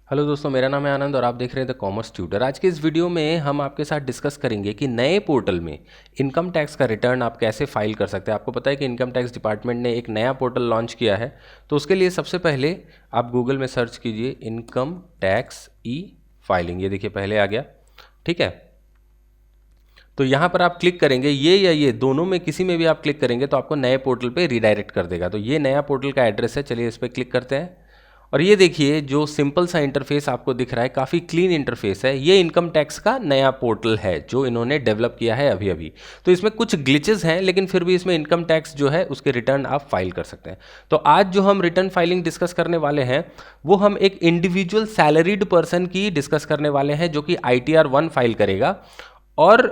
Hello दोस्तों, मेरा नाम है आनंद और आप देख रहे हैं द कॉमर्स ट्यूटर। आज के इस वीडियो में हम आपके साथ डिस्कस करेंगे कि नए पोर्टल में इनकम टैक्स का रिटर्न आप कैसे फाइल कर सकते हैं। आपको पता है कि इनकम टैक्स डिपार्टमेंट ने एक नया पोर्टल लॉन्च किया है, तो उसके लिए सबसे पहले आप गूगल में सर्च कीजिए इनकम टैक्स ई फाइलिंग। ये देखिए पहले आ गया, ठीक है। तो यहाँ पर आप क्लिक करेंगे, ये या ये दोनों में किसी में भी आप क्लिक करेंगे तो आपको नए पोर्टल पे रीडायरेक्ट कर देगा। तो ये नया पोर्टल का एड्रेस है, चलिए इस पर क्लिक करते हैं। और ये देखिए जो सिंपल सा इंटरफेस आपको दिख रहा है, काफ़ी क्लीन इंटरफेस है। ये इनकम टैक्स का नया पोर्टल है जो इन्होंने डेवलप किया है अभी अभी। तो इसमें कुछ ग्लिचेस हैं, लेकिन फिर भी इसमें इनकम टैक्स जो है उसके रिटर्न आप फाइल कर सकते हैं। तो आज जो हम रिटर्न फाइलिंग डिस्कस करने वाले हैं वो हम एक इंडिविजुअल सैलरीड पर्सन की डिस्कस करने वाले हैं जो कि ITR 1 फाइल करेगा। और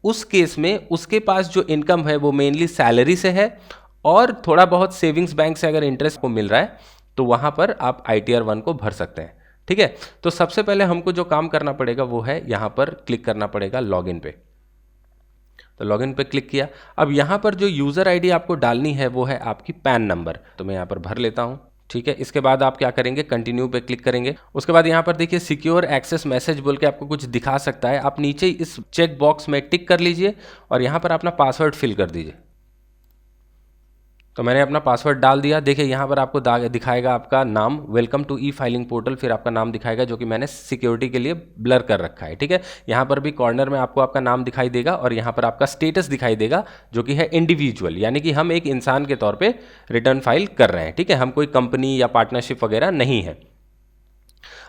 उस केस में उसके पास जो इनकम है वो मेनली सैलरी से है और थोड़ा बहुत सेविंग्स बैंक से अगर इंटरेस्ट को मिल रहा है तो वहां पर आप ITR 1 को भर सकते हैं, ठीक है। तो सबसे पहले हमको जो काम करना पड़ेगा वो है यहां पर क्लिक करना पड़ेगा लॉगिन पे। तो लॉगिन पे क्लिक किया। अब यहां पर जो यूजर आईडी आपको डालनी है वो है आपकी पैन नंबर, तो मैं यहां पर भर लेता हूं, ठीक है। इसके बाद आप क्या करेंगे, कंटिन्यू पे क्लिक करेंगे। उसके बाद यहाँ पर देखिए सिक्योर एक्सेस मैसेज बोल के आपको कुछ दिखा सकता है, आप नीचे इस चेक बॉक्स में टिक कर लीजिए और यहाँ पर अपना पासवर्ड फिल कर दीजिए। तो मैंने अपना पासवर्ड डाल दिया। देखिए यहाँ पर आपको दिखाएगा आपका नाम, welcome to e filing portal, फिर आपका नाम दिखाएगा जो कि मैंने सिक्योरिटी के लिए ब्लर कर रखा है, ठीक है। यहाँ पर भी कॉर्नर में आपको आपका नाम दिखाई देगा और यहाँ पर आपका स्टेटस दिखाई देगा जो कि है इंडिविजुअल, यानी कि हम एक इंसान के तौर पे रिटर्न फाइल कर रहे हैं, ठीक है। हम कोई कंपनी या पार्टनरशिप वगैरह नहीं है।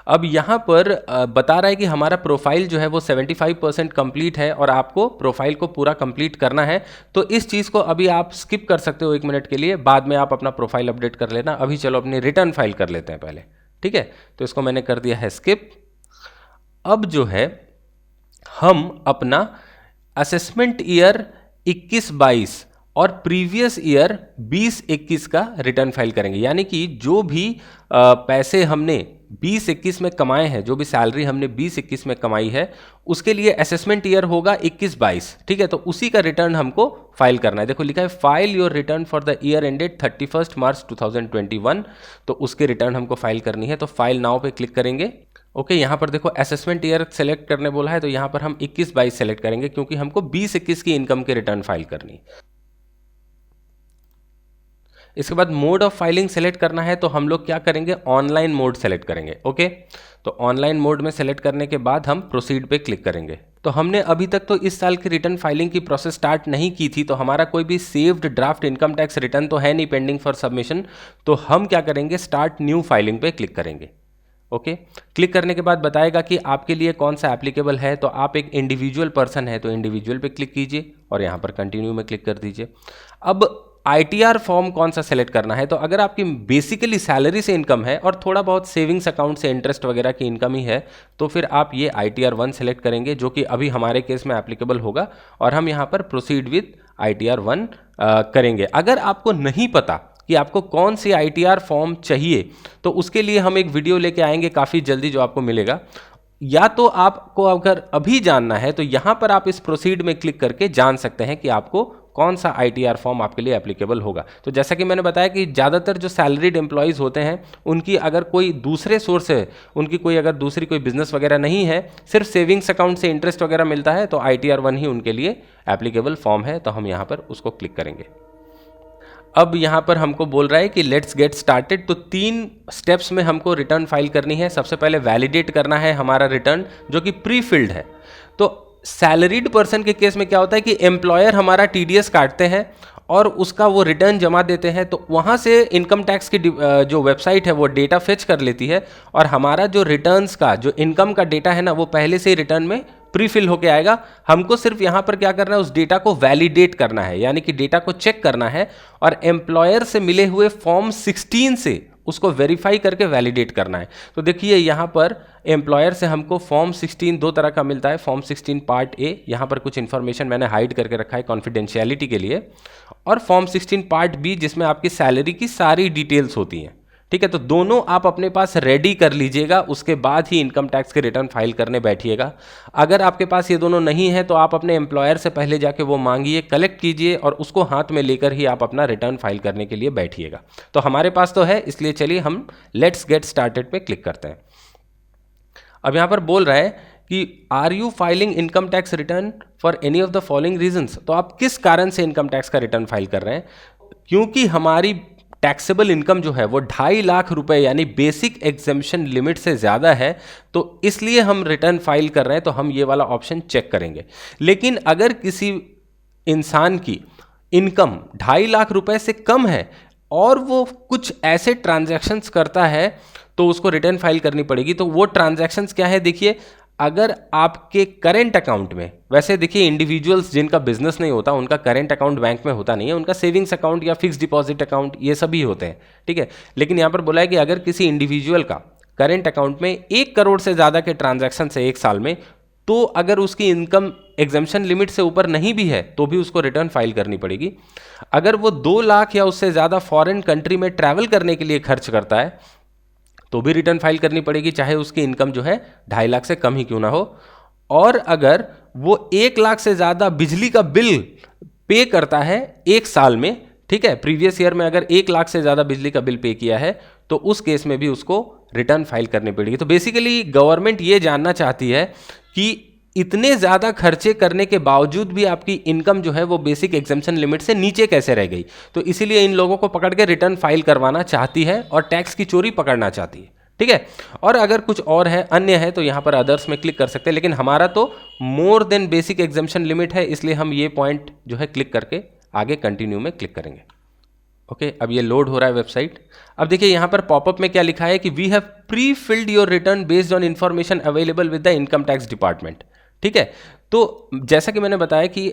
अब यहाँ पर बता रहा है कि हमारा प्रोफाइल जो है वो 75% कंप्लीट है और आपको प्रोफाइल को पूरा कंप्लीट करना है। तो इस चीज़ को अभी आप स्किप कर सकते हो 1 मिनट के लिए, बाद में आप अपना प्रोफाइल अपडेट कर लेना। अभी चलो अपनी रिटर्न फाइल कर लेते हैं पहले, ठीक है। तो इसको मैंने कर दिया है स्किप। अब जो है हम अपना असेसमेंट ईयर 21-22 और प्रीवियस ईयर 20-21 का रिटर्न फाइल करेंगे, यानी कि जो भी पैसे हमने 20-21 में कमाए हैं, जो भी सैलरी हमने 20-21 में कमाई है उसके लिए असेसमेंट ईयर होगा 21-22, ठीक है। तो उसी का रिटर्न हमको फाइल करना है। देखो लिखा है file your return for the year ended 31 मार्च 2021, तो उसके रिटर्न हमको फाइल करनी है। तो फाइल नाउ पे क्लिक करेंगे। ओके, यहाँ पर देखो असेसमेंट ईयर सेलेक्ट करने बोला है, तो यहाँ पर हम 21-22 सेलेक्ट करेंगे क्योंकि हमको 20-21 की इनकम के रिटर्न फाइल करनी है। इसके बाद मोड ऑफ फाइलिंग सेलेक्ट करना है, तो हम लोग क्या करेंगे, ऑनलाइन मोड सेलेक्ट करेंगे। ओके, तो ऑनलाइन मोड में सेलेक्ट करने के बाद हम प्रोसीड पे क्लिक करेंगे। तो हमने अभी तक तो इस साल की रिटर्न फाइलिंग की प्रोसेस स्टार्ट नहीं की थी, तो हमारा कोई भी saved draft income tax return तो है नहीं पेंडिंग फॉर सबमिशन। तो हम क्या करेंगे, स्टार्ट न्यू फाइलिंग पे क्लिक करेंगे। ओके, क्लिक करने के बाद बताएगा कि आपके लिए कौन सा एप्लीकेबल है। तो आप एक इंडिविजुअल पर्सन है तो इंडिविजुअल पे क्लिक कीजिए और यहाँ पर कंटिन्यू में क्लिक कर दीजिए। अब ITR फॉर्म कौन सा सेलेक्ट करना है, तो अगर आपकी बेसिकली सैलरी से इनकम है और थोड़ा बहुत सेविंग्स अकाउंट से इंटरेस्ट वगैरह की इनकम ही है तो फिर आप ये ITR 1 सेलेक्ट करेंगे, जो कि अभी हमारे केस में एप्लीकेबल होगा और हम यहाँ पर प्रोसीड विद ITR 1 करेंगे। अगर आपको नहीं पता कि आपको कौन सी ITR फॉर्म चाहिए तो उसके लिए हम एक वीडियो लेके आएंगे काफ़ी जल्दी जो आपको मिलेगा। या तो आपको अगर अभी जानना है तो यहाँ पर आप इस प्रोसीड में क्लिक करके जान सकते हैं कि आपको कौन सा ITR फॉर्म आपके लिए एप्लीकेबल होगा। तो जैसा कि मैंने बताया कि ज़्यादातर जो सैलरीड एम्प्लॉयज़ होते हैं उनकी अगर कोई दूसरे सोर्स है, उनकी कोई अगर दूसरी कोई बिजनेस वगैरह नहीं है, सिर्फ सेविंग्स अकाउंट से इंटरेस्ट वगैरह मिलता है, तो ITR 1 ही उनके लिए एप्लीकेबल फॉर्म है। तो हम यहाँ पर उसको क्लिक करेंगे। अब यहाँ पर हमको बोल रहा है कि लेट्स गेट स्टार्टेड। तो 3 स्टेप्स में हमको रिटर्न फाइल करनी है। सबसे पहले वैलिडेट करना है हमारा रिटर्न जो कि प्री फिल्ड है। तो सैलरीड पर्सन के केस में क्या होता है कि एम्प्लॉयर हमारा TDS काटते हैं और उसका वो रिटर्न जमा देते हैं, तो वहाँ से इनकम टैक्स की जो वेबसाइट है वो डेटा फेच कर लेती है और हमारा जो रिटर्न्स का जो इनकम का डेटा है ना वो पहले से ही रिटर्न में प्री फिल होके आएगा। हमको सिर्फ यहाँ पर क्या करना है, उस डेटा को वैलिडेट करना है, यानी कि डेटा को चेक करना है और एम्प्लॉयर से मिले हुए फॉर्म 16 से उसको वेरीफाई करके वैलिडेट करना है। तो देखिए यहाँ पर एम्प्लॉयर से हमको फॉर्म 16 दो तरह का मिलता है। फॉर्म 16 पार्ट ए, यहाँ पर कुछ इन्फॉर्मेशन मैंने हाइड करके रखा है कॉन्फिडेंशियलिटी के लिए, और फॉर्म 16 पार्ट बी जिसमें आपकी सैलरी की सारी डिटेल्स होती हैं, ठीक है। तो दोनों आप अपने पास रेडी कर लीजिएगा, उसके बाद ही इनकम टैक्स के रिटर्न फाइल करने बैठिएगा। अगर आपके पास ये दोनों नहीं है तो आप अपने एम्प्लॉयर से पहले जाके वो मांगिए, कलेक्ट कीजिए और उसको हाथ में लेकर ही आप अपना रिटर्न फाइल करने के लिए बैठिएगा। तो हमारे पास तो है, इसलिए चलिए हम लेट्स गेट स्टार्टेड पे क्लिक करते हैं। अब यहाँ पर बोल रहा है कि are you filing income tax return for any of the following reasons, तो आप किस कारण से इनकम टैक्स का रिटर्न फाइल कर रहे हैं। क्योंकि हमारी टैक्सेबल इनकम जो है वो 2.5 लाख रुपए यानी बेसिक एग्जेम्पशन लिमिट से ज़्यादा है, तो इसलिए हम रिटर्न फाइल कर रहे हैं, तो हम ये वाला ऑप्शन चेक करेंगे। लेकिन अगर किसी इंसान की इनकम 2.5 लाख रुपए से कम है और वो कुछ ऐसे ट्रांजैक्शंस करता है तो उसको रिटर्न फाइल करनी पड़ेगी। तो वो ट्रांजैक्शंस क्या है, देखिए अगर आपके करेंट अकाउंट में, वैसे देखिए इंडिविजुअल्स जिनका बिजनेस नहीं होता उनका करेंट अकाउंट बैंक में होता नहीं है, उनका सेविंग्स अकाउंट या फिक्स डिपॉजिट अकाउंट ये सभी होते हैं, ठीक है। लेकिन यहाँ पर बोला है कि अगर किसी इंडिविजुअल का करेंट अकाउंट में 1 करोड़ से ज़्यादा के ट्रांजैक्शन है एक साल में, तो अगर उसकी इनकम एग्जेम्पशन लिमिट से ऊपर नहीं भी है तो भी उसको रिटर्न फाइल करनी पड़ेगी। अगर वो 2 लाख या उससे ज़्यादा फॉरेन कंट्री में ट्रैवल करने के लिए खर्च करता है तो भी रिटर्न फाइल करनी पड़ेगी, चाहे उसकी इनकम जो है 2.5 लाख से कम ही क्यों ना हो। और अगर वो 1 लाख से ज़्यादा बिजली का बिल पे करता है एक साल में, ठीक है, प्रीवियस ईयर में अगर 1 लाख से ज़्यादा बिजली का बिल पे किया है तो उस केस में भी उसको रिटर्न फाइल करनी पड़ेगी। तो बेसिकली गवर्नमेंट ये जानना चाहती है कि इतने ज़्यादा खर्चे करने के बावजूद भी आपकी इनकम जो है वो बेसिक एग्जेम्पशन लिमिट से नीचे कैसे रह गई। तो इसीलिए इन लोगों को पकड़ के रिटर्न फाइल करवाना चाहती है और टैक्स की चोरी पकड़ना चाहती है, ठीक है। और अगर कुछ और है, अन्य है, तो यहाँ पर अदर्स में क्लिक कर सकते हैं, लेकिन हमारा तो more than basic exemption limit है, इसलिए हम ये पॉइंट जो है क्लिक करके आगे कंटिन्यू में क्लिक करेंगे। ओके, अब ये लोड हो रहा है वेबसाइट। अब देखिए यहाँ पर पॉपअप में क्या लिखा है कि we have pre filled your return based on information available with the income tax department, ठीक है। तो जैसा कि मैंने बताया कि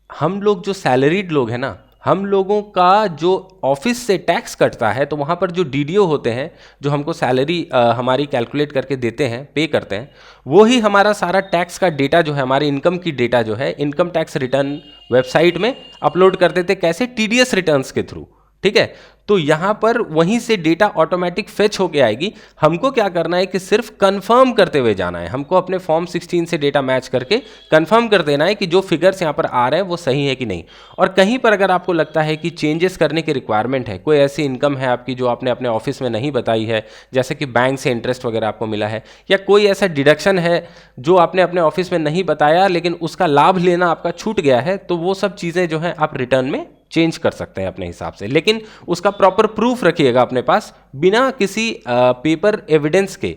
हम लोग जो सैलरीड लोग हैं ना, हम लोगों का जो ऑफिस से टैक्स कटता है तो वहाँ पर जो डीडीओ होते हैं जो हमको सैलरी हमारी कैलकुलेट करके देते हैं, पे करते हैं, वो ही हमारा सारा टैक्स का डेटा जो है, हमारी इनकम की डेटा जो है इनकम टैक्स रिटर्न वेबसाइट में अपलोड कर देते, कैसे, टीडीएस रिटर्न्स के थ्रू, ठीक है। तो यहां पर वहीं से डेटा ऑटोमेटिक फेच होके आएगी। हमको क्या करना है कि सिर्फ कंफर्म करते हुए जाना है, हमको अपने फॉर्म 16 से डेटा मैच करके कंफर्म कर देना है कि जो फिगर्स यहां पर आ रहे हैं वो सही है कि नहीं। और कहीं पर अगर आपको लगता है कि चेंजेस करने की रिक्वायरमेंट है, कोई ऐसी इनकम है आपकी जो आपने अपने ऑफिस में नहीं बताई है, जैसे कि बैंक से इंटरेस्ट वगैरह आपको मिला है, या कोई ऐसा डिडक्शन है जो आपने अपने ऑफिस में नहीं बताया लेकिन उसका लाभ लेना आपका छूट गया है, तो वो सब चीज़ें जो है आप रिटर्न में चेंज कर सकते हैं अपने हिसाब से, लेकिन उसका प्रॉपर प्रूफ रखिएगा अपने पास। बिना किसी पेपर एविडेंस के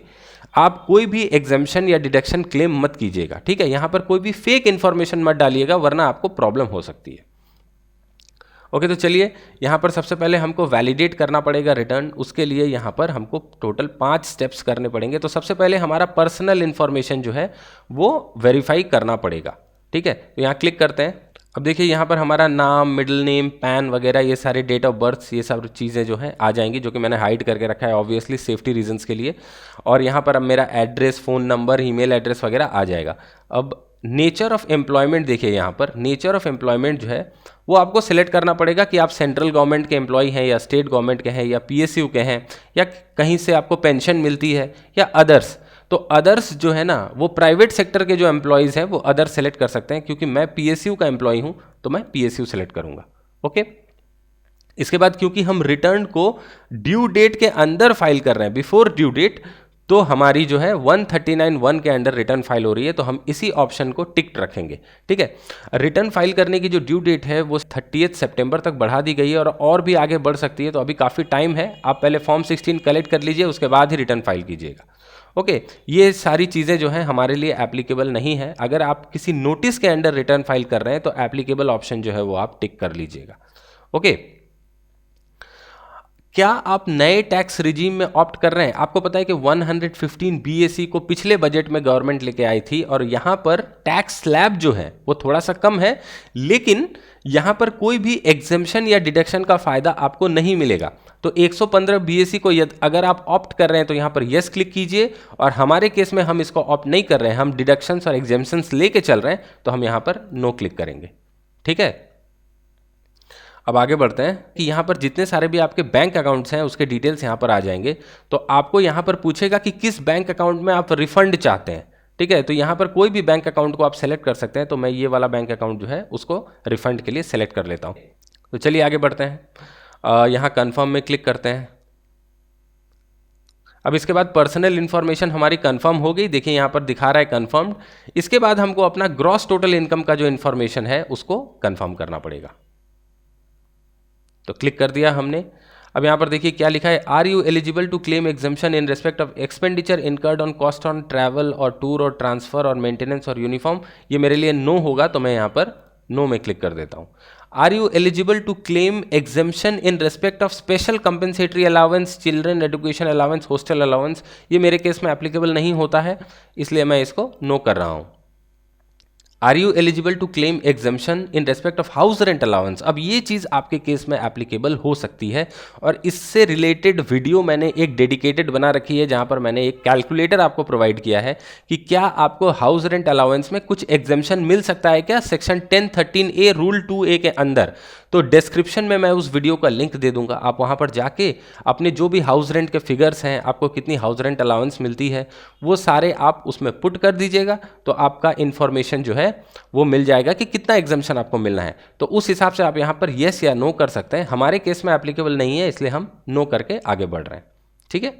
आप कोई भी एग्जेम्पशन या डिडक्शन क्लेम मत कीजिएगा, ठीक है। यहां पर कोई भी फेक इंफॉर्मेशन मत डालिएगा वरना आपको प्रॉब्लम हो सकती है। ओके, तो चलिए यहाँ पर सबसे पहले हमको वैलिडेट करना पड़ेगा रिटर्न। उसके लिए यहाँ पर हमको टोटल 5 स्टेप्स करने पड़ेंगे। तो सबसे पहले हमारा पर्सनल इन्फॉर्मेशन जो है वो वेरीफाई करना पड़ेगा, ठीक है। तो यहाँ क्लिक करते हैं। अब देखिए यहाँ पर हमारा नाम, मिडिल नेम, पैन वगैरह ये सारे डेट ऑफ बर्थ, ये सब चीज़ें जो हैं आ जाएंगी, जो कि मैंने हाइड करके रखा है ऑब्वियसली सेफ्टी रीजंस के लिए। और यहाँ पर अब मेरा address, phone number, email address वगैरह आ जाएगा। अब नेचर ऑफ एम्प्लॉयमेंट देखिए, यहाँ पर नेचर ऑफ एम्प्लॉयमेंट जो है वो आपको सेलेक्ट करना पड़ेगा कि आप सेंट्रल गवर्नमेंट के एम्प्लॉय हैं या स्टेट गवर्नमेंट के हैं या पीएसयू के हैं या कहीं से आपको पेंशन मिलती है या अदर्स। तो अदर्स जो है ना वो प्राइवेट सेक्टर के जो एम्प्लॉयज़ हैं वो अदर्स सेलेक्ट कर सकते हैं। क्योंकि मैं पीएसयू का एम्प्लॉय हूँ तो मैं पीएसयू सेलेक्ट करूँगा। ओके, इसके बाद क्योंकि हम रिटर्न को ड्यू डेट के अंदर फाइल कर रहे हैं, बिफोर ड्यू डेट, तो हमारी जो है 139(1) के अंडर रिटर्न फाइल हो रही है, तो हम इसी ऑप्शन को टिक रखेंगे, ठीक है। रिटर्न फाइल करने की जो ड्यू डेट है वो 30 सितंबर तक बढ़ा दी गई है और भी आगे बढ़ सकती है, तो अभी काफ़ी टाइम है। आप पहले फॉर्म 16 कलेक्ट कर लीजिए, उसके बाद ही रिटर्न फाइल कीजिएगा। ओके, ये सारी चीज़ें जो हैं हमारे लिए एप्लीकेबल नहीं है। अगर आप किसी नोटिस के अंडर रिटर्न फाइल कर रहे हैं तो एप्लीकेबल ऑप्शन जो है वो आप टिक कर लीजिएगा। ओके, क्या आप नए टैक्स रिजीम में ऑप्ट कर रहे हैं? आपको पता है कि 115 BAC को पिछले बजट में गवर्नमेंट लेके आई थी और यहाँ पर टैक्स स्लैब जो है वो थोड़ा सा कम है, लेकिन यहाँ पर कोई भी एग्जेम्पशन या डिडक्शन का फायदा आपको नहीं मिलेगा। तो 115 BAC को अगर आप ऑप्ट कर रहे हैं तो यहाँ पर यस क्लिक कीजिए, और हमारे केस में हम इसको ऑप्ट नहीं कर रहे हैं, हम डिडक्शंस और एग्जेम्पशंस लेके चल रहे हैं, तो हम यहाँ पर नो क्लिक करेंगे, ठीक है। अब आगे बढ़ते हैं कि यहाँ पर जितने सारे भी आपके बैंक अकाउंट्स हैं उसके डिटेल्स यहाँ पर आ जाएंगे। तो आपको यहाँ पर पूछेगा कि किस बैंक अकाउंट में आप रिफंड चाहते हैं, ठीक है। तो यहाँ पर कोई भी बैंक अकाउंट को आप सेलेक्ट कर सकते हैं। तो मैं ये वाला बैंक अकाउंट जो है उसको रिफंड के लिए सेलेक्ट कर लेता हूँ। तो चलिए आगे बढ़ते हैं। यहाँ कन्फर्म में क्लिक करते हैं। अब इसके बाद पर्सनल इन्फॉर्मेशन हमारी कंफर्म हो गई, देखिए यहाँ पर दिखा रहा है कंफर्म्ड। इसके बाद हमको अपना ग्रॉस टोटल इनकम का जो इन्फॉर्मेशन है उसको कंफर्म करना पड़ेगा। तो क्लिक कर दिया हमने। अब यहाँ पर देखिए क्या लिखा है, are you eligible to claim exemption in respect of expenditure incurred on cost on travel और टूर और ट्रांसफर और मेंटेनेंस और यूनिफॉर्म। ये मेरे लिए नो होगा, तो मैं यहाँ पर नो में क्लिक कर देता हूँ। Are you eligible to claim exemption in respect of special compensatory allowance, children education allowance, hostel allowance. ये मेरे केस में एप्लीकेबल नहीं होता है, इसलिए मैं इसको नो कर रहा हूँ। Are you eligible to claim exemption in respect of house rent allowance. अब ये चीज़ आपके केस में एप्लीकेबल हो सकती है, और इससे रिलेटेड वीडियो मैंने एक डेडिकेटेड बना रखी है, जहाँ पर मैंने एक कैलकुलेटर आपको प्रोवाइड किया है कि क्या आपको हाउस रेंट अलाउंस में कुछ एग्जाम्पशन मिल सकता है क्या सेक्शन 1013A रूल 2A के अंदर। तो डिस्क्रिप्शन में मैं उस वीडियो का लिंक दे दूंगा, आप वहाँ पर जाके अपने जो भी हाउस रेंट के फिगर्स हैं, आपको कितनी हाउस रेंट अलाउंस मिलती है, वो सारे आप उसमें पुट कर दीजिएगा, तो आपका इन्फॉर्मेशन जो है वो मिल जाएगा कि कितना एग्जाम्पशन आपको मिलना है। तो उस हिसाब से आप यहाँ पर येस या नो कर सकते हैं। हमारे केस में एप्लीकेबल नहीं है, इसलिए हम नो करके आगे बढ़ रहे हैं। ठीक है।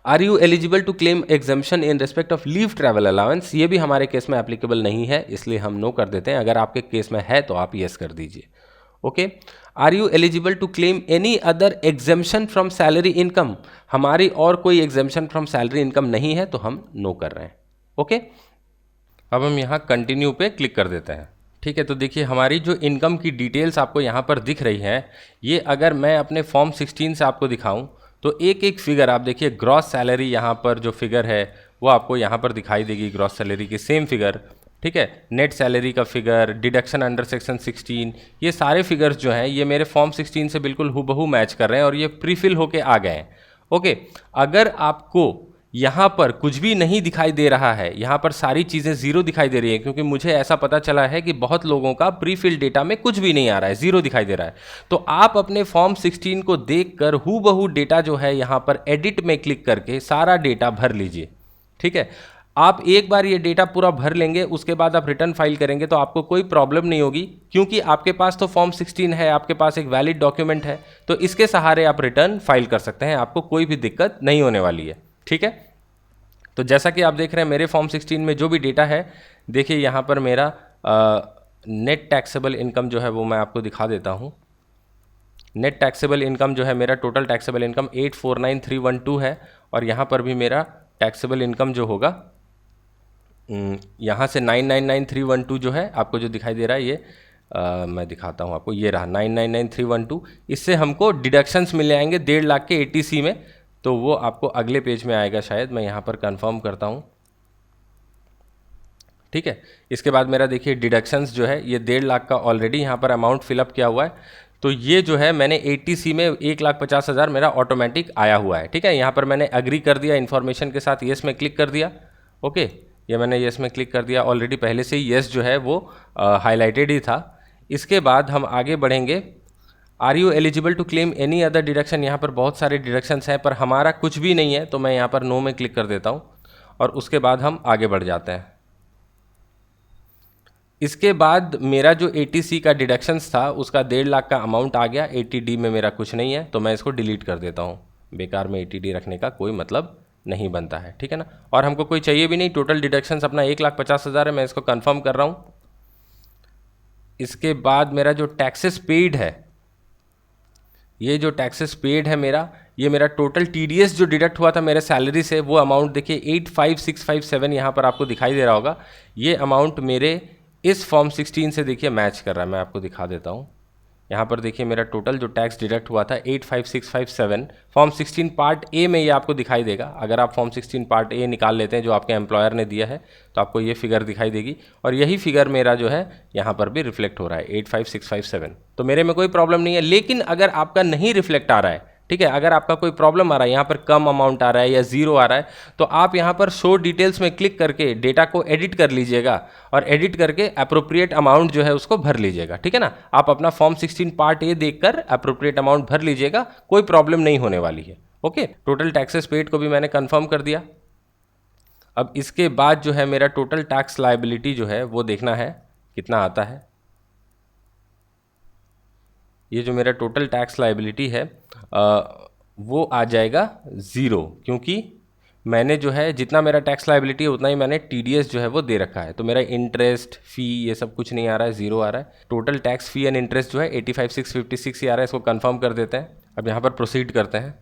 Are you eligible to claim exemption in respect of leave travel allowance, ये भी हमारे केस में एप्लीकेबल नहीं है, इसलिए हम नो कर देते हैं। अगर आपके केस में है तो आप येस कर दीजिए। Okay. Are you eligible to claim any other exemption from salary income, हमारी और कोई एग्जाम्पशन फ्रॉम सैलरी इनकम नहीं है, तो हम नो कर रहे हैं। ओके। अब हम यहाँ कंटिन्यू पे क्लिक कर देते हैं। ठीक है। तो देखिए हमारी जो इनकम की डिटेल्स आपको यहाँ पर दिख रही हैं, ये अगर मैं अपने फॉर्म 16 से आपको दिखाऊं तो एक एक फिगर आप देखिए, ग्रॉस सैलरी यहाँ पर जो फिगर है वो आपको यहाँ पर दिखाई देगी, ग्रॉस सैलरी की सेम फिगर। ठीक है। नेट सैलरी का फिगर, डिडक्शन अंडर सेक्शन 16, ये सारे फिगर्स जो हैं ये मेरे फॉर्म 16 से बिल्कुल हूबहू मैच कर रहे हैं और ये प्रीफिल होके आ गए हैं। ओके। अगर आपको यहाँ पर कुछ भी नहीं दिखाई दे रहा है, यहाँ पर सारी चीज़ें ज़ीरो दिखाई दे रही हैं, क्योंकि मुझे ऐसा पता चला है कि बहुत लोगों का प्री फिल डेटा में कुछ भी नहीं आ रहा है, ज़ीरो दिखाई दे रहा है। तो आप अपने फॉर्म 16 को देखकर हूबहू डेटा जो है यहाँ पर एडिट में क्लिक करके सारा डेटा भर लीजिए। ठीक है। आप एक बार ये डेटा पूरा भर लेंगे, उसके बाद आप रिटर्न फाइल करेंगे तो आपको कोई प्रॉब्लम नहीं होगी, क्योंकि आपके पास तो फॉर्म 16 है, आपके पास एक वैलिड डॉक्यूमेंट है, तो इसके सहारे आप रिटर्न फाइल कर सकते हैं, आपको कोई भी दिक्कत नहीं होने वाली है। ठीक है। तो जैसा कि आप देख रहे हैं मेरे फॉर्म 16 में जो भी डेटा है, देखिए यहाँ पर मेरा नेट टैक्सेबल इनकम जो है वो मैं आपको दिखा देता हूँ। नेट टैक्सेबल इनकम जो है मेरा, टोटल टैक्सेबल इनकम 849312 है, और यहाँ पर भी मेरा टैक्सेबल इनकम जो होगा यहाँ से 999312 जो है आपको जो दिखाई दे रहा है, ये मैं दिखाता हूँ आपको, ये रहा 999312। इससे हमको डिडक्शंस मिल जाएंगे 1.5 लाख के ATC में, तो वो आपको अगले पेज में आएगा शायद, मैं यहाँ पर कंफर्म करता हूँ। ठीक है। इसके बाद मेरा देखिए डिडक्शंस जो है ये 1.5 लाख का ऑलरेडी यहाँ पर अमाउंट फिलअप किया हुआ है, तो ये जो है मैंने ATC में 1,50,000 मेरा ऑटोमेटिक आया हुआ है। ठीक है। यहाँ पर मैंने अग्री कर दिया इन्फॉर्मेशन के साथ, येस में क्लिक कर दिया। ओके। ये मैंने येस में क्लिक कर दिया, ऑलरेडी पहले से ही येस जो है वो हाईलाइटेड ही था। इसके बाद हम आगे बढ़ेंगे। Are you eligible to claim any other deduction, यहाँ पर बहुत सारे डिडक्शंस हैं पर हमारा कुछ भी नहीं है, तो मैं यहाँ पर नो में क्लिक कर देता हूँ, और उसके बाद हम आगे बढ़ जाते हैं। इसके बाद मेरा जो ATC का डिडक्शंस था उसका 1.5 लाख का अमाउंट आ गया, ATD में मेरा कुछ नहीं है, तो मैं इसको डिलीट कर देता हूँ। बेकार में ATD रखने का कोई मतलब नहीं बनता है। ठीक है ना। और हमको कोई चाहिए भी नहीं, टोटल डिडक्शंस अपना 1,50,000 है, मैं इसको कंफर्म कर रहा हूँ। इसके बाद मेरा जो टैक्सेस पेड है, ये जो टैक्सेस पेड है मेरा, ये मेरा टोटल TDS जो डिडक्ट हुआ था मेरे सैलरी से, वो अमाउंट देखिए 85,657 यहाँ पर आपको दिखाई दे रहा होगा। ये अमाउंट मेरे इस फॉर्म 16 से देखिए मैच कर रहा है, मैं आपको दिखा देता हूँ। यहाँ पर देखिए मेरा टोटल जो टैक्स डिडक्ट हुआ था 85,657, फॉर्म 16 पार्ट A में ये आपको दिखाई देगा। अगर आप फॉर्म 16 पार्ट A निकाल लेते हैं जो आपके एम्प्लॉयर ने दिया है, तो आपको ये फिगर दिखाई देगी, और यही फिगर मेरा जो है यहाँ पर भी रिफ्लेक्ट हो रहा है 85,657। तो मेरे में कोई प्रॉब्लम नहीं है। लेकिन अगर आपका नहीं रिफ्लेक्ट आ रहा है, ठीक है, अगर आपका कोई प्रॉब्लम आ रहा है, यहाँ पर कम अमाउंट आ रहा है या ज़ीरो आ रहा है, तो आप यहाँ पर शो डिटेल्स में क्लिक करके डेटा को एडिट कर लीजिएगा, और एडिट करके अप्रोप्रिएट अमाउंट जो है उसको भर लीजिएगा। ठीक है ना। आप अपना फॉर्म 16 पार्ट A देखकर अप्रोप्रिएट अमाउंट भर लीजिएगा, कोई प्रॉब्लम नहीं होने वाली है। ओके। टोटल टैक्सेस पेड को भी मैंने कन्फर्म कर दिया। अब इसके बाद जो है मेरा टोटल टैक्स लायबिलिटी जो है वो देखना है कितना आता है। ये जो मेरा टोटल टैक्स लायबिलिटी है वो आ जाएगा ज़ीरो, क्योंकि मैंने जो है जितना मेरा टैक्स लायबिलिटी है उतना ही मैंने टीडीएस जो है वो दे रखा है। तो मेरा इंटरेस्ट फ़ी ये सब कुछ नहीं आ रहा है, ज़ीरो आ रहा है। Total tax fee and interest जो है 85,656 ही आ रहा है। इसको कंफर्म कर देते हैं। अब यहाँ पर प्रोसीड करते हैं।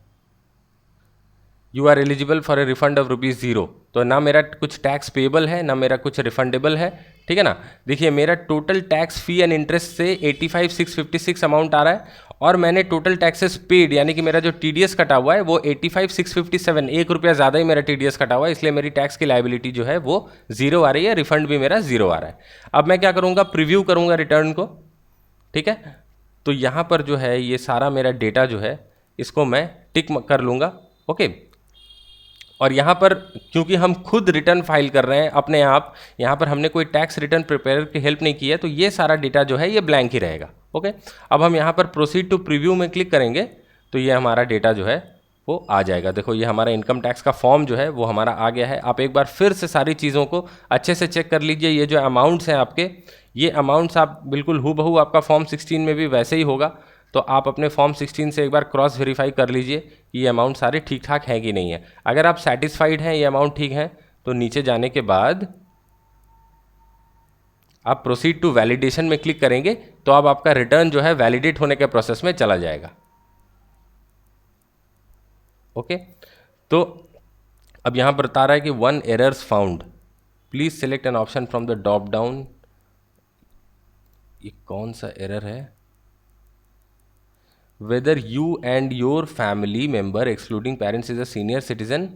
You are eligible for a refund of ₹0। तो ना मेरा कुछ टैक्स पेबल है ना मेरा कुछ रिफंडेबल है, ठीक है ना। देखिए मेरा total tax fee and interest से 85,656 अमाउंट आ रहा है, और मैंने टोटल टैक्सेस पेड यानी कि मेरा जो टीडीएस कटा हुआ है वो 85,657, ₹1 ज़्यादा ही मेरा टीडीएस कटा हुआ है, इसलिए मेरी टैक्स की लायबिलिटी जो है वो ज़ीरो आ रही है, रिफंड भी मेरा ज़ीरो आ रहा है। अब मैं क्या करूँगा, प्रीव्यू करूँगा रिटर्न को, ठीक है। तो यहाँ पर जो है ये सारा मेरा डेटा जो है इसको मैं टिक कर लूँगा, ओके। और यहाँ पर क्योंकि हम खुद रिटर्न फाइल कर रहे हैं अपने आप, यहाँ पर हमने कोई टैक्स रिटर्न प्रिपेयर की हेल्प नहीं की है, तो ये सारा डेटा जो है ये ब्लैंक ही रहेगा, ओके। अब हम यहाँ पर प्रोसीड टू प्रीव्यू में क्लिक करेंगे तो ये हमारा डेटा जो है वो आ जाएगा। देखो ये हमारा इनकम टैक्स का फॉर्म जो है वो हमारा आ गया है। आप एक बार फिर से सारी चीज़ों को अच्छे से चेक कर लीजिए। ये जो अमाउंट्स हैं आपके, ये अमाउंट्स आप बिल्कुल हूबहू आपका फॉर्म 16 में भी वैसे ही होगा। तो आप अपने फॉर्म 16 से एक बार क्रॉस वेरीफाई कर लीजिए कि ये अमाउंट सारे ठीक ठाक हैं कि नहीं है। अगर आप सेटिस्फाइड हैं, ये अमाउंट ठीक है, तो नीचे जाने के बाद आप प्रोसीड टू वैलिडेशन में क्लिक करेंगे तो अब आपका रिटर्न जो है वैलिडेट होने के प्रोसेस में चला जाएगा, ओके। तो अब यहाँ पर बता रहा है कि 1 errors found, please select an option from the drop down. ये कौन सा एरर है? Whether you and your family member excluding parents is a senior citizen,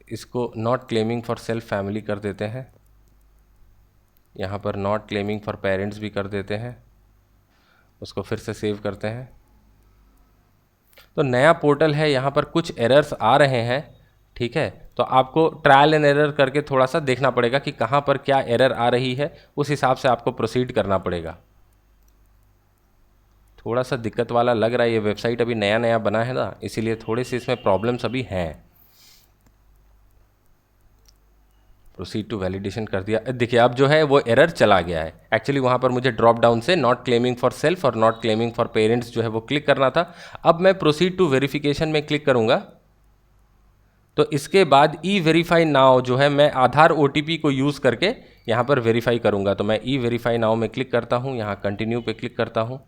इसको not claiming for self family कर देते हैं। यहाँ पर नॉट क्लेमिंग फॉर पेरेंट्स भी कर देते हैं, उसको फिर से सेव करते हैं। तो नया पोर्टल है, यहाँ पर कुछ एरर्स आ रहे हैं, ठीक है। तो आपको ट्रायल एंड एरर करके थोड़ा सा देखना पड़ेगा कि कहाँ पर क्या एरर आ रही है, उस हिसाब से आपको प्रोसीड करना पड़ेगा। थोड़ा सा दिक्कत वाला लग रहा है, ये वेबसाइट अभी नया नया बना है ना, इसीलिए थोड़ी सी इसमें प्रॉब्लम्स अभी हैं। प्रोसीड टू वैलिडेशन कर दिया। देखिए अब जो है वो एरर चला गया है। एक्चुअली वहाँ पर मुझे ड्रॉप डाउन से नॉट क्लेमिंग फॉर सेल्फ और नॉट क्लेमिंग फॉर पेरेंट्स जो है वो क्लिक करना था। अब मैं प्रोसीड टू वेरिफिकेशन में क्लिक करूँगा, तो इसके बाद ई वेरीफाई नाउ जो है मैं आधार OTP को यूज़ करके यहाँ पर वेरीफाई करूँगा। तो मैं ई वेरीफाई नाउ में क्लिक करता हूँ, यहाँ कंटिन्यू पे क्लिक करता हूँ।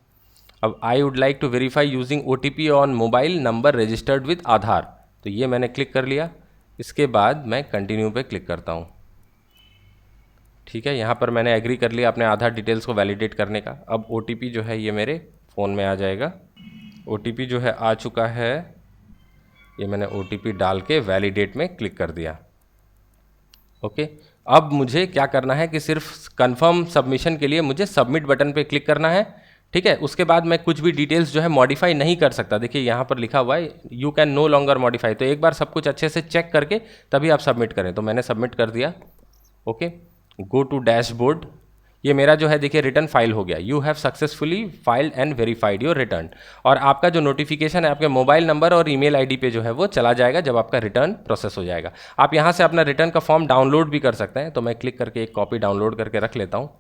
अब I would like to verify using OTP on mobile number registered with Aadhaar, तो ये मैंने क्लिक कर लिया। इसके बाद मैं कंटिन्यू पे क्लिक करता हूँ, ठीक है। यहाँ पर मैंने एग्री कर लिया अपने आधार डिटेल्स को वैलिडेट करने का। अब OTP जो है ये मेरे फ़ोन में आ जाएगा। OTP जो है आ चुका है, ये मैंने OTP डाल के वैलिडेट में क्लिक कर दिया, ओके। अब मुझे क्या करना है कि सिर्फ कंफर्म सबमिशन के लिए मुझे सबमिट बटन पे क्लिक करना है, ठीक है। उसके बाद मैं कुछ भी डिटेल्स जो है मॉडिफाई नहीं कर सकता। देखिए यहाँ पर लिखा हुआ है you can no longer modify, तो एक बार सब कुछ अच्छे से चेक करके तभी आप सबमिट करें। तो मैंने सबमिट कर दिया, ओके। गो टू डैशबोर्ड, ये मेरा जो है देखिए रिटर्न फाइल हो गया। You have successfully filed and verified your return, और आपका जो नोटिफिकेशन है आपके मोबाइल नंबर और ईमेल आईडी पे जो है वो चला जाएगा जब आपका रिटर्न प्रोसेस हो जाएगा। आप यहाँ से अपना रिटर्न का फॉर्म डाउनलोड भी कर सकते हैं। तो मैं क्लिक करके एक कॉपी डाउनलोड करके रख लेता हूँ,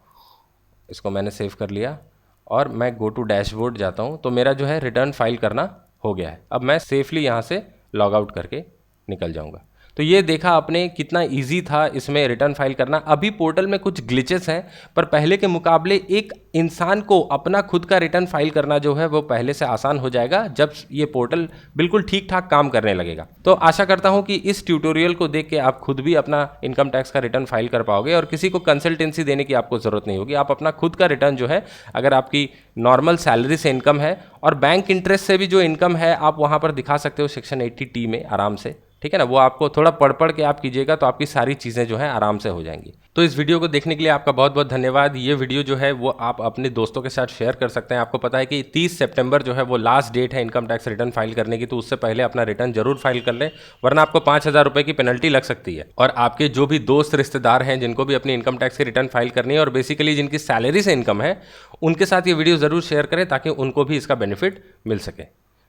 इसको मैंने सेव कर लिया और मैं गो टू डैशबोर्ड जाता हूँ। तो मेरा जो है रिटर्न फाइल करना हो गया है। अब मैं सेफली यहाँ से लॉग आउट करके निकल जाऊँगा। तो ये देखा आपने कितना इजी था इसमें रिटर्न फाइल करना। अभी पोर्टल में कुछ ग्लिचेस हैं, पर पहले के मुकाबले एक इंसान को अपना खुद का रिटर्न फाइल करना जो है वो पहले से आसान हो जाएगा जब ये पोर्टल बिल्कुल ठीक ठाक काम करने लगेगा। तो आशा करता हूँ कि इस ट्यूटोरियल को देख के आप खुद भी अपना इनकम टैक्स का रिटर्न फाइल कर पाओगे और किसी को कंसल्टेंसी देने की आपको ज़रूरत नहीं होगी। आप अपना खुद का रिटर्न जो है, अगर आपकी नॉर्मल सैलरी से इनकम है और बैंक इंटरेस्ट से भी जो इनकम है, आप वहाँ पर दिखा सकते हो सेक्शन 80T में आराम से, ठीक है ना। वो आपको थोड़ा पढ़ के आप कीजिएगा तो आपकी सारी चीज़ें जो है आराम से हो जाएंगी। तो इस वीडियो को देखने के लिए आपका बहुत बहुत धन्यवाद। ये वीडियो जो है वो आप अपने दोस्तों के साथ शेयर कर सकते हैं। आपको पता है कि 30 सितंबर जो है वो लास्ट डेट है इनकम टैक्स रिटर्न फाइल करने की, तो उससे पहले अपना रिटर्न जरूर फाइल कर लें, वरना आपको 5,000 रुपये की पेनल्टी लग सकती है। और आपके जो भी दोस्त रिश्तेदार हैं जिनको भी अपनी इनकम टैक्स की रिटर्न फाइल करनी है और बेसिकली जिनकी सैलरी से इनकम है, उनके साथ ये वीडियो ज़रूर शेयर करें ताकि उनको भी इसका बेनिफिट मिल सके।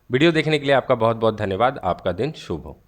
वीडियो देखने के लिए आपका बहुत बहुत धन्यवाद। आपका दिन शुभ हो।